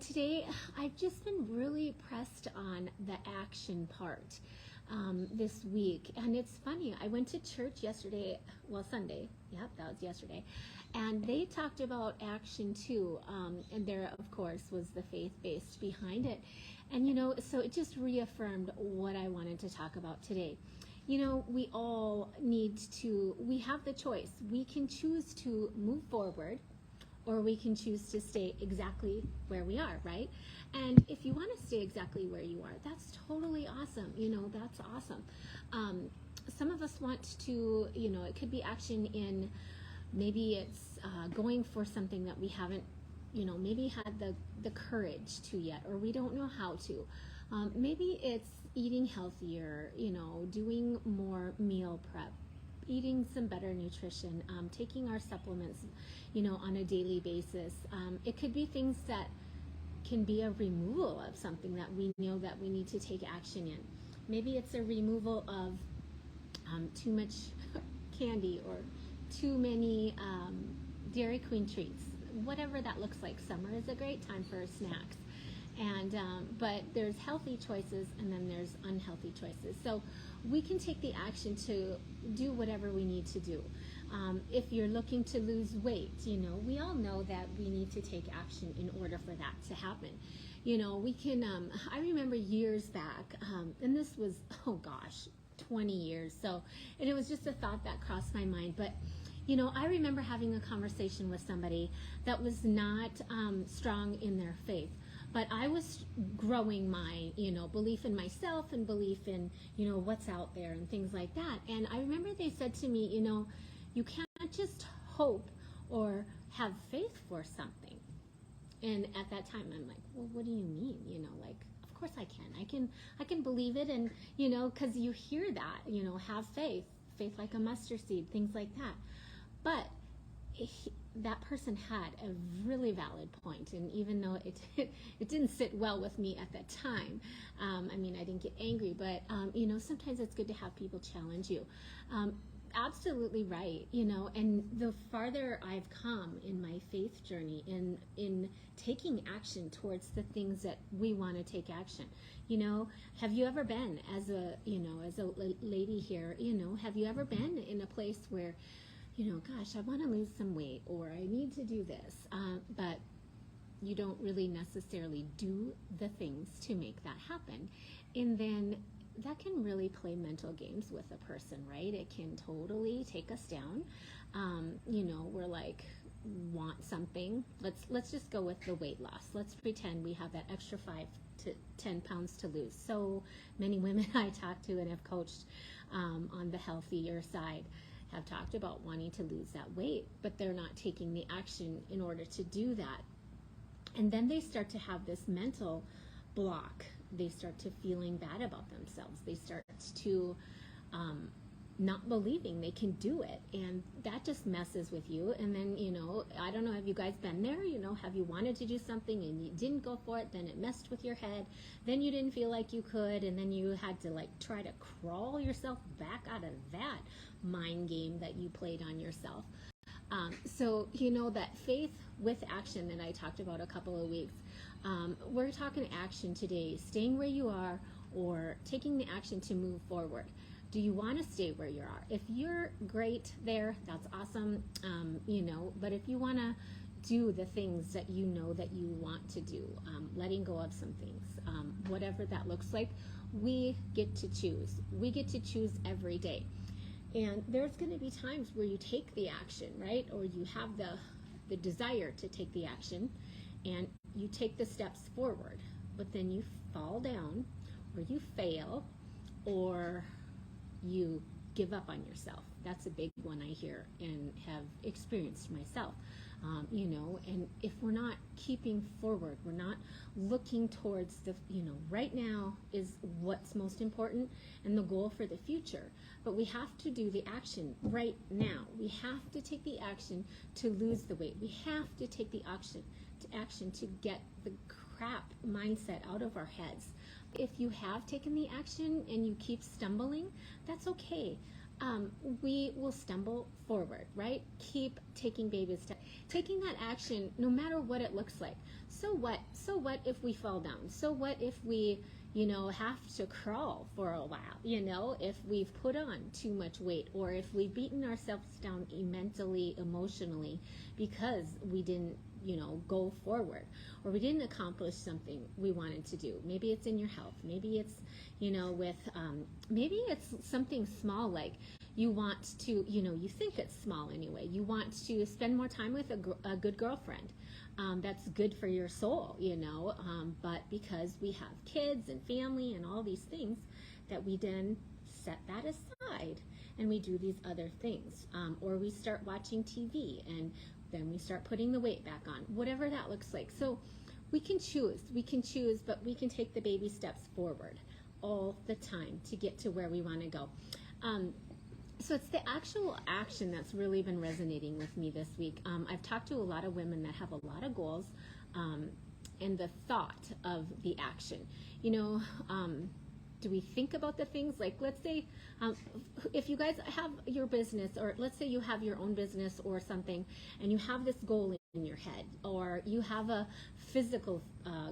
Today, I've just been really pressed on the action part this week. And it's funny, I went to church yesterday, well, Sunday, yep, that was yesterday, and they talked about action too. And there, of course, was the faith-based behind it. And, so it just reaffirmed what I wanted to talk about today. We all we have the choice. We can choose to move forward, or we can choose to stay exactly where we are, right? And if you want to stay exactly where you are, that's totally awesome. That's awesome. Some of us want to, it could be action in, maybe it's going for something that we haven't, maybe had the courage to yet, or we don't know how to. Maybe it's eating healthier, doing more meal prep, eating some better nutrition, taking our supplements, on a daily basis. It could be things that can be a removal of something that we know that we need to take action in. Maybe it's a removal of too much candy or too many Dairy Queen treats, whatever that looks like. Summer is a great time for snacks. And but there's healthy choices, and then there's unhealthy choices. So we can take the action to do whatever we need to do. If you're looking to lose weight, we all know that we need to take action in order for that to happen. We can, I remember years back, and this was, 20 years. So, and it was just a thought that crossed my mind. But I remember having a conversation with somebody that was not strong in their faith. But I was growing my, belief in myself and belief in, what's out there and things like that. And I remember they said to me, you can't just hope or have faith for something. And at that time, I'm like, well, what do you mean? Of course I can. I can believe it. And, because you hear that, have faith like a mustard seed, things like that. But that person had a really valid point, and even though it didn't sit well with me at that time, I didn't get angry, but sometimes it's good to have people challenge you. Absolutely right, and the farther I've come in my faith journey, in taking action towards the things that we want to take action. Have you ever been, as a lady here, have you ever been in a place where gosh, I want to lose some weight, or I need to do this, but you don't really necessarily do the things to make that happen? And then that can really play mental games with a person, right? It can totally take us down. We're like, want something. Let's just go with the weight loss. Let's pretend we have that extra 5 to 10 pounds to lose. So many women I talk to and have coached on the healthier side have talked about wanting to lose that weight, but they're not taking the action in order to do that. And then they start to have this mental block. They start to feeling bad about themselves. They start to not believing they can do it, and that just messes with you. And then I don't know, have you guys been there? Have you wanted to do something and you didn't go for it, then it messed with your head, then you didn't feel like you could, and then you had to try to crawl yourself back out of that mind game that you played on yourself. So that faith with action that I talked about a couple of weeks, we're talking action today, staying where you are or taking the action to move forward. Do you want to stay where you are? If you're great there, that's awesome, but if you want to do the things that you want to do, letting go of some things, whatever that looks like, we get to choose. We get to choose every day. And there's going to be times where you take the action, right? Or you have the desire to take the action, and you take the steps forward, but then you fall down, or you fail, or you give up on yourself. That's a big one I hear and have experienced myself. And if we're not keeping forward, we're not looking towards right now is what's most important and the goal for the future. But we have to do the action right now. We have to take the action to lose the weight. We have to take the action to get the crap mindset out of our heads. If you have taken the action and you keep stumbling, that's okay. We will stumble forward, right? Keep taking baby steps, taking that action no matter what it looks like. So what So what if we fall down? So what if we, have to crawl for a while, if we've put on too much weight, or if we've beaten ourselves down mentally, emotionally, because we didn't, go forward, or we didn't accomplish something we wanted to do. Maybe it's in your health. Maybe it's, maybe it's something small, like you want to, you think it's small anyway. You want to spend more time with a good girlfriend. That's good for your soul, but because we have kids and family and all these things, that we then set that aside and we do these other things. Or we start watching TV and then we start putting the weight back on, whatever that looks like. So we can choose, but we can take the baby steps forward all the time to get to where we want to go. So it's the actual action that's really been resonating with me this week. I've talked to a lot of women that have a lot of goals, and the thought of the action. Do we think about the things, like, let's say, if you guys have your business, or let's say you have your own business or something, and you have this goal in your head, or you have a physical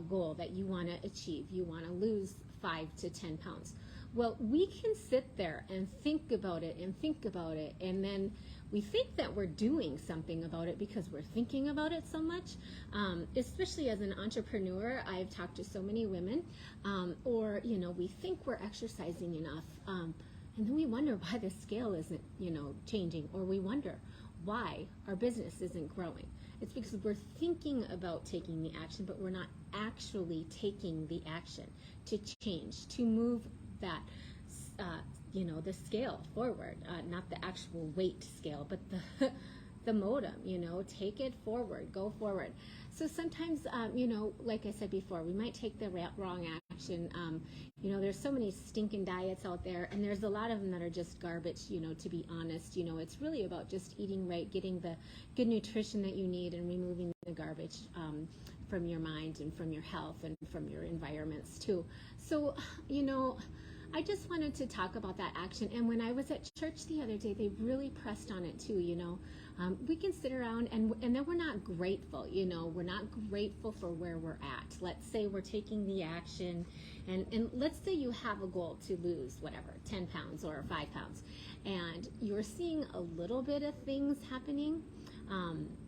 goal that you want to achieve. You want to lose 5 to 10 pounds. Well, we can sit there and think about it, and then we think that we're doing something about it because we're thinking about it so much. Especially as an entrepreneur, I've talked to so many women, or, we think we're exercising enough, and then we wonder why the scale isn't, changing, or we wonder why our business isn't growing. It's because we're thinking about taking the action, but we're not actually taking the action to change, to move that, the scale forward, not the actual weight scale, but the modem, take it forward, go forward. So sometimes, like I said before, we might take the wrong action. There's so many stinking diets out there, and there's a lot of them that are just garbage, to be honest. It's really about just eating right, getting the good nutrition that you need, and removing the garbage from your mind and from your health and from your environments too. So, I just wanted to talk about that action. And when I was at church the other day, they really pressed on it too. We can sit around and then we're not grateful. We're not grateful for where we're at. Let's say we're taking the action, and let's say you have a goal to lose whatever, 10 pounds or 5 pounds, and you're seeing a little bit of things happening.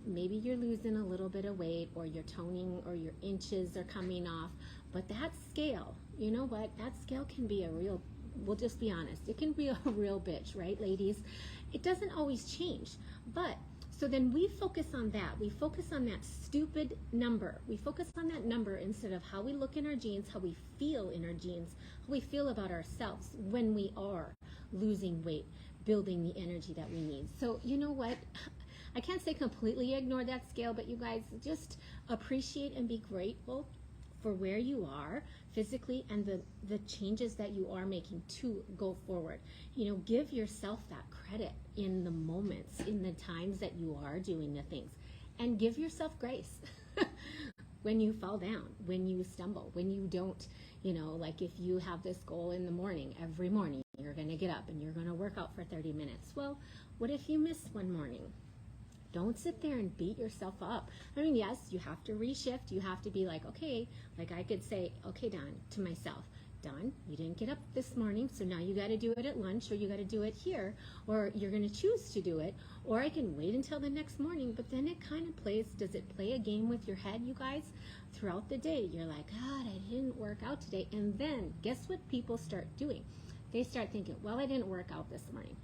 Maybe you're losing a little bit of weight, or you're toning, or your inches are coming off. But that scale, you know what? That scale can be we'll just be honest, it can be a real bitch, right, ladies? It doesn't always change. But so then we focus on that. We focus on that stupid number. We focus on that number instead of how we look in our jeans, how we feel in our jeans, how we feel about ourselves when we are losing weight, building the energy that we need. So you know what? I can't say completely ignore that scale, but you guys just appreciate and be grateful for where you are physically and the changes that you are making to go forward. Give yourself that credit in the moments, in the times that you are doing the things, and give yourself grace when you fall down, when you stumble, when you don't, like if you have this goal in the morning, every morning you're going to get up and you're going to work out for 30 minutes. Well, what if you miss one morning? Don't sit there and beat yourself up. I mean, yes, you have to reshift. You have to be like, okay, like I could say, okay, Dawn, to myself, Dawn, you didn't get up this morning, so now you got to do it at lunch, or you got to do it here, or you're going to choose to do it, or I can wait until the next morning. But then it kind of does it play a game with your head, you guys? Throughout the day, you're like, God, I didn't work out today. And then guess what people start doing? They start thinking, well, I didn't work out this morning.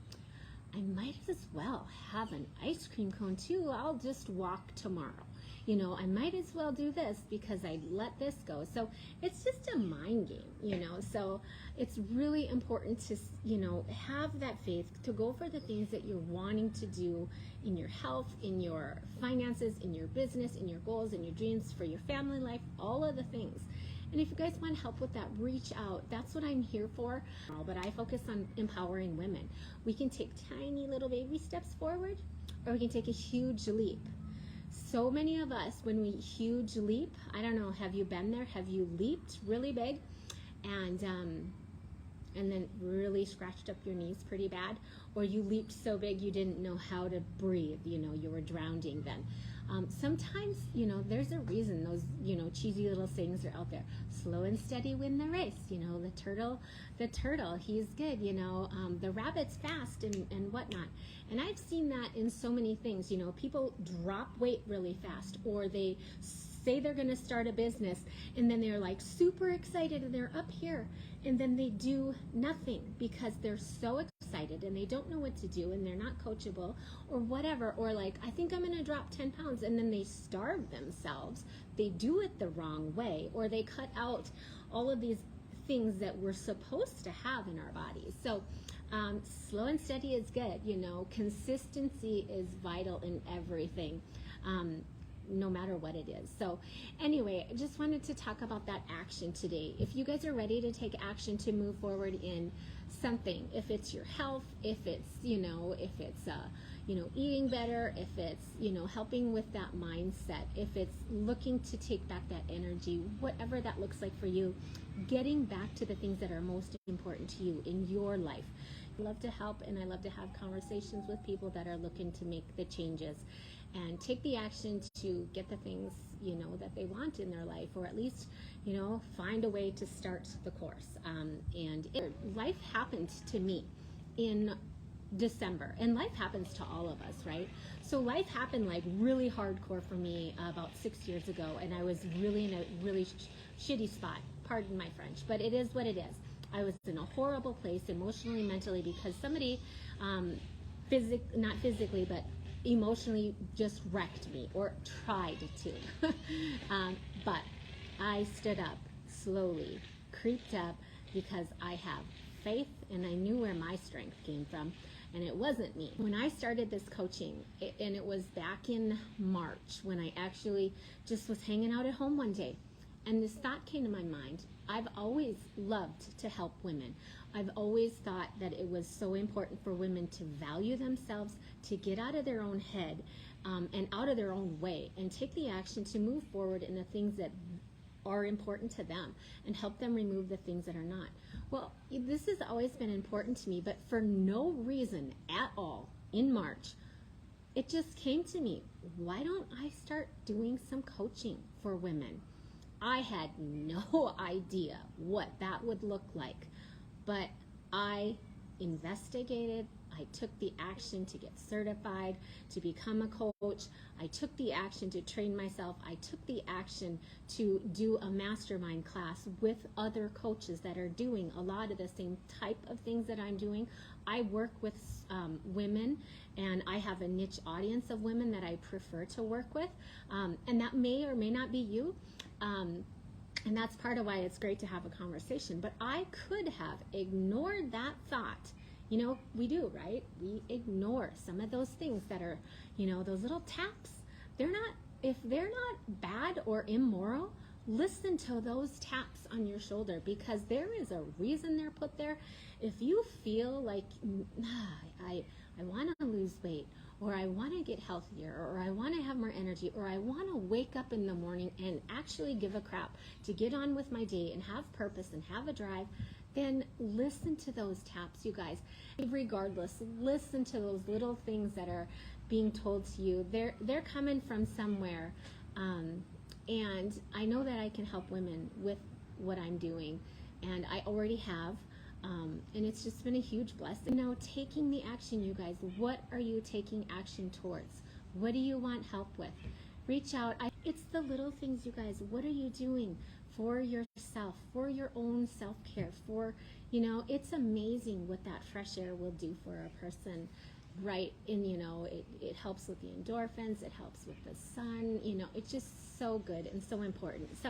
I might as well have an ice cream cone too. I'll just walk tomorrow. I might as well do this because I let this go. So it's just a mind game, So it's really important to, have that faith to go for the things that you're wanting to do in your health, in your finances, in your business, in your goals, in your dreams, for your family life, all of the things. And if you guys want help with that, reach out. That's what I'm here for. But I focus on empowering women. We can take tiny little baby steps forward, or we can take a huge leap. So many of us, when we huge leap, I don't know, have you been there? Have you leaped really big and then really scratched up your knees pretty bad? Or you leaped so big you didn't know how to breathe, you were drowning then. Sometimes, there's a reason those, cheesy little sayings are out there. Slow and steady win the race. The turtle, he's good. The rabbit's fast and whatnot. And I've seen that in so many things. People drop weight really fast, or they say they're going to start a business, and then they're like super excited and they're up here, and then they do nothing because they're so excited and they don't know what to do, and they're not coachable or whatever, or like, I think I'm going to drop 10 pounds, and then they starve themselves. They do it the wrong way, or they cut out all of these things that we're supposed to have in our bodies. So slow and steady is good. Consistency is vital in everything. No matter what it is. So anyway, I just wanted to talk about that action today. If you guys are ready to take action to move forward in something, if it's your health, if it's, eating better, if it's, helping with that mindset, if it's looking to take back that energy, whatever that looks like for you, getting back to the things that are most important to you in your life. I love to help, and I love to have conversations with people that are looking to make the changes and take the action to get the things, that they want in their life, or at least, find a way to start the course. Life happened to me in December, and life happens to all of us, right? So life happened like really hardcore for me about 6 years ago, and I was really in a really shitty spot, pardon my French, but it is what it is. I was in a horrible place emotionally, mentally, because somebody, not physically, but emotionally just wrecked me, or tried to. But I stood up slowly, creeped up, because I have faith, and I knew where my strength came from, and it wasn't me. When I started this coaching, and it was back in March, when I actually just was hanging out at home one day, and this thought came to my mind. I've always loved to help women. I've always thought that it was so important for women to value themselves, to get out of their own head, and out of their own way, and take the action to move forward in the things that are important to them, and help them remove the things that are not. Well, this has always been important to me, but for no reason at all, in March, it just came to me, why don't I start doing some coaching for women? I had no idea what that would look like, but I investigated. I took the action to get certified, to become a coach. I took the action to train myself. I took the action to do a mastermind class with other coaches that are doing a lot of the same type of things that I'm doing. I work with women, and I have a niche audience of women that I prefer to work with, and that may or may not be you. And that's part of why it's great to have a conversation. But I could have ignored that thought. We do, right? We ignore some of those things that are, those little taps. If they're not bad or immoral, listen to those taps on your shoulder, because there is a reason they're put there. If you feel like, I want to lose weight, or I want to get healthier, or I want to have more energy, or I want to wake up in the morning and actually give a crap to get on with my day and have purpose and have a drive, then listen to those taps, you guys. Regardless, listen to those little things that are being told to you. They're coming from somewhere, and I know that I can help women with what I'm doing, and I already have. And it's just been a huge blessing. Now, taking the action, you guys, what are you taking action towards? What do you want help with? Reach out. It's the little things, you guys. What are you doing for yourself, for your own self-care? It's amazing what that fresh air will do for a person, right? And, it helps with the endorphins. It helps with the sun. It's just so good and so important. So